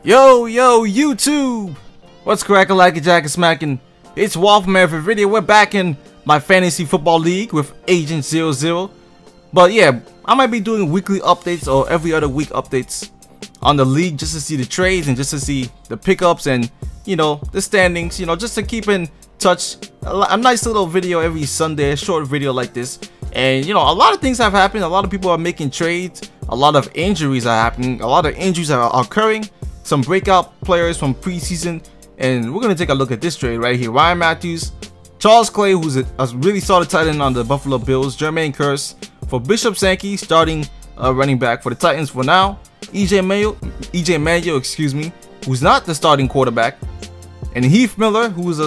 Yo, YouTube! What's crackin' like a jacket smacking? It's Wolfman for video. We're back in my fantasy football league with Agent 00. But yeah, I might be doing weekly updates or every other week updates on the league just to see the trades and just to see the pickups and, you know, the standings, you know, just to keep in touch. A nice little video every Sunday, a short video like this. And, you know, a lot of things have happened. A lot of people are making trades. A lot of injuries are happening. A lot of injuries are occurring. Some breakout players from preseason, and we're gonna take a look at this trade right here. Ryan Matthews, Charles Clay, who's a really solid tight end on the Buffalo Bills, Jermaine Kearse for Bishop Sankey, starting running back for the Titans for now. EJ Manuel, excuse me, who's not the starting quarterback, and Heath Miller, who's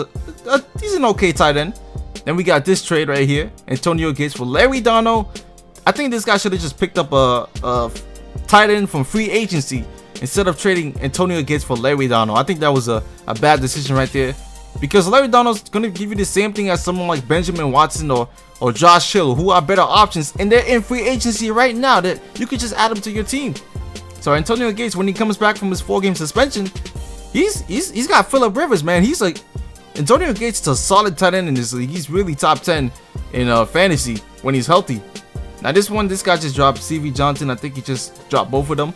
he's an okay tight end. Then we got this trade right here, Antonio Gates for Larry Donald. I think this guy should have just picked up a tight end from free agency instead of trading Antonio Gates for Larry Donald. I think that was a bad decision right there, because Larry Donald's going to give you the same thing as someone like Benjamin Watson or Josh Hill, who are better options, and they're in free agency right now that you could just add them to your team. So Antonio Gates, when he comes back from his 4-game suspension, he's got Phillip Rivers, man. He's like, Antonio Gates is a solid tight end in this league. He's really top 10 in fantasy when he's healthy. Now this guy just dropped CV Johnson. I think he just dropped both of them.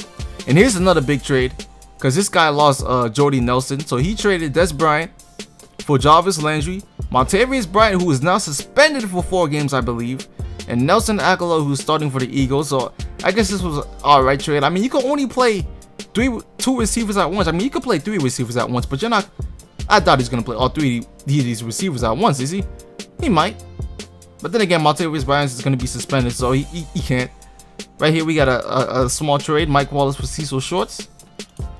And here's another big trade, because this guy lost Jordy Nelson, so he traded Des Bryant for Jarvis Landry, Montavious Bryant, who is now suspended for 4 games, I believe, and Nelson Aguilar, who's starting for the Eagles. So I guess this was an alright trade. I mean, you can only play 2 receivers at once. I mean, you could play 3 receivers at once, but you're not. I doubt he's gonna play all 3 of these receivers at once, is he? He might. But then again, Montavious Bryant is gonna be suspended, so he can't. Right here we got a small trade, Mike Wallace for Cecil Shorts.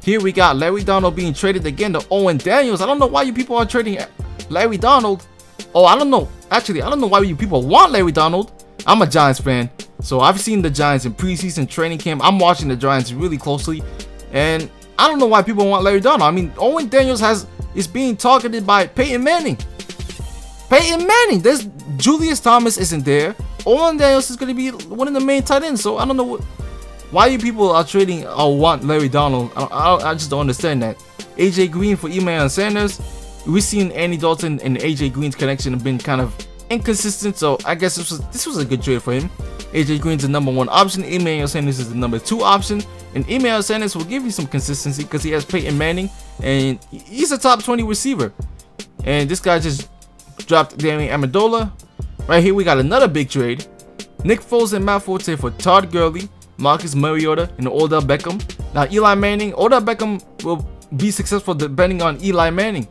Here we got Larry Donald being traded again to Owen Daniels. I don't know why you people are trading Larry Donald. Oh, I don't know. Actually, I don't know why you people want Larry Donald. I'm a Giants fan, so I've seen the Giants in preseason training camp. I'm watching the Giants really closely, and I don't know why people want Larry Donald. I mean, Owen Daniels is being targeted by Peyton Manning. There's Julius Thomas isn't there. Owen Daniels is going to be one of the main tight ends, so I don't know why you people are trading or want Larry Donald. I just don't understand that. AJ Green for Emmanuel Sanders. We've seen Andy Dalton and AJ Green's connection have been kind of inconsistent, so I guess this was a good trade for him. AJ Green's the #1 option, Emmanuel Sanders is the #2 option, and Emmanuel Sanders will give you some consistency because he has Peyton Manning, and he's a top 20 receiver. And this guy just dropped Damian Amendola. Right here we got another big trade. Nick Foles and Matt Forte for Todd Gurley, Marcus Mariota, and Odell Beckham. Now Odell Beckham will be successful depending on Eli Manning.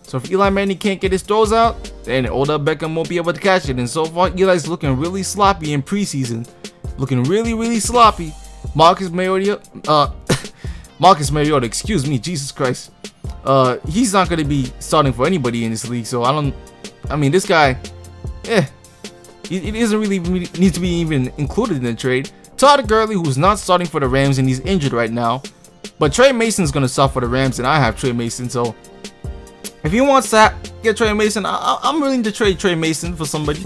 So if Eli Manning can't get his throws out, then Odell Beckham won't be able to catch it. And so far, Eli's looking really sloppy in preseason. Looking really sloppy. Marcus Mariota, excuse me, Jesus Christ. He's not going to be starting for anybody in this league. So I mean, this guy, he doesn't really need to be even included in the trade. Todd Gurley, who's not starting for the Rams, and he's injured right now. But Trey Mason's going to start for the Rams, and I have Trey Mason. So if he wants to get Trey Mason, I'm willing to trade Trey Mason for somebody.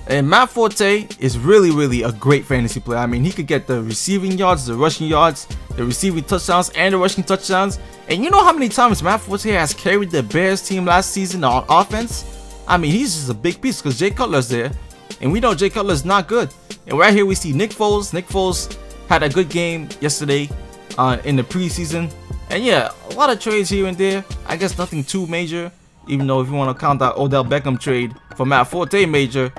And Matt Forte is really a great fantasy player. I mean, he could get the receiving yards, the rushing yards, the receiving touchdowns, and the rushing touchdowns. And you know how many times Matt Forte has carried the Bears team last season on offense? I mean, he's just a big piece because Jay Cutler's there, and we know Jay Cutler's not good. And right here we see Nick Foles. Nick Foles had a good game yesterday in the preseason. And yeah, a lot of trades here and there. I guess nothing too major, even though if you want to count that Odell Beckham trade for Matt Forte major.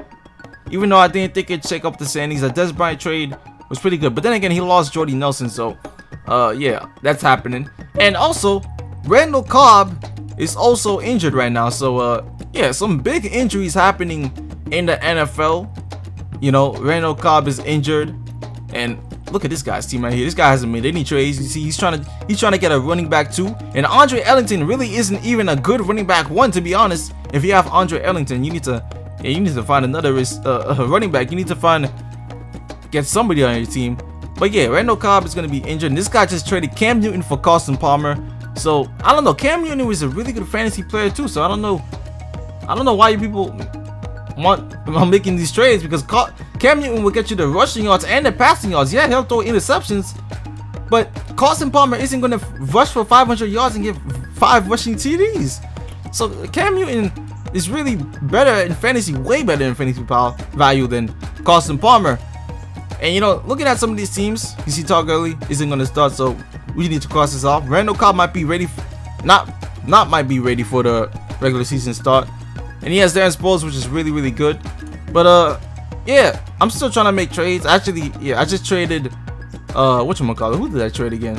Even though I didn't think it'd shake up the standings, the Des Bryant trade was pretty good. But then again, he lost Jordy Nelson, so yeah, that's happening. And also, Randall Cobb is also injured right now, so yeah, some big injuries happening in the NFL. You know, Randall Cobb is injured, and look at this guy's team right here. This guy hasn't made any trades. You see, he's trying to get a running back too. And Andre Ellington really isn't even a good running back one, to be honest. If you have Andre Ellington, you need to find another running back. You need to get somebody on your team. But yeah, Randall Cobb is gonna be injured. And this guy just traded Cam Newton for Carson Palmer. So I don't know. Cam Newton was a really good fantasy player too. So I don't know why you people I'm making these trades, because Cam Newton will get you the rushing yards and the passing yards. Yeah, he'll throw interceptions, But Carson Palmer isn't going to rush for 500 yards and get 5 rushing TDs. So Cam Newton is really better in fantasy, way better in fantasy value than Carson Palmer. And you know, looking at some of these teams, you see Todd Gurley isn't going to start, so we need to cross this off. Randall Cobb might be ready, not might be ready for the regular season start. And he has Darren Sproles, which is really good. But yeah, I'm still trying to make trades. Actually, yeah, I just traded whatchamacallit, who did I trade again?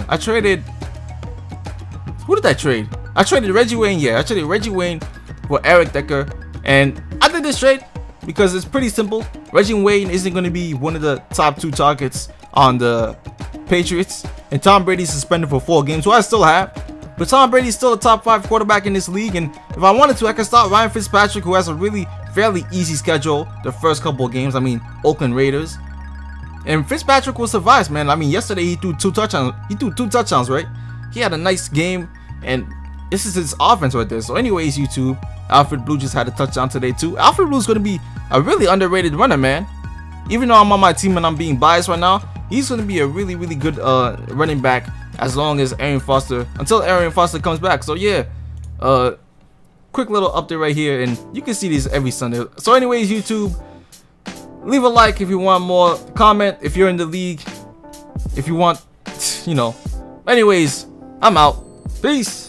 Who did I trade? I traded Reggie Wayne. Yeah, I traded Reggie Wayne for Eric Decker. And I did this trade because it's pretty simple. Reggie Wayne isn't going to be one of the top 2 targets on the Patriots, and Tom Brady's suspended for 4 games, who I still have. But Tom Brady's still a top 5 quarterback in this league, and if I wanted to, I could start Ryan Fitzpatrick, who has a really fairly easy schedule the first couple of games. I mean, Oakland Raiders. And Fitzpatrick will survive, man. I mean, yesterday he threw 2 touchdowns. He threw 2 touchdowns, right? He had a nice game, and this is his offense right there. So anyways, YouTube, Alfred Blue just had a touchdown today too. Alfred Blue is going to be a really underrated runner, man. Even though I'm on my team and I'm being biased right now, he's going to be a really good running back as long as until Aaron Foster comes back. So yeah, quick little update right here, and you can see these every Sunday. So anyways, YouTube, leave a like if you want more, comment if you're in the league, if you want, you know. Anyways, I'm out. Peace.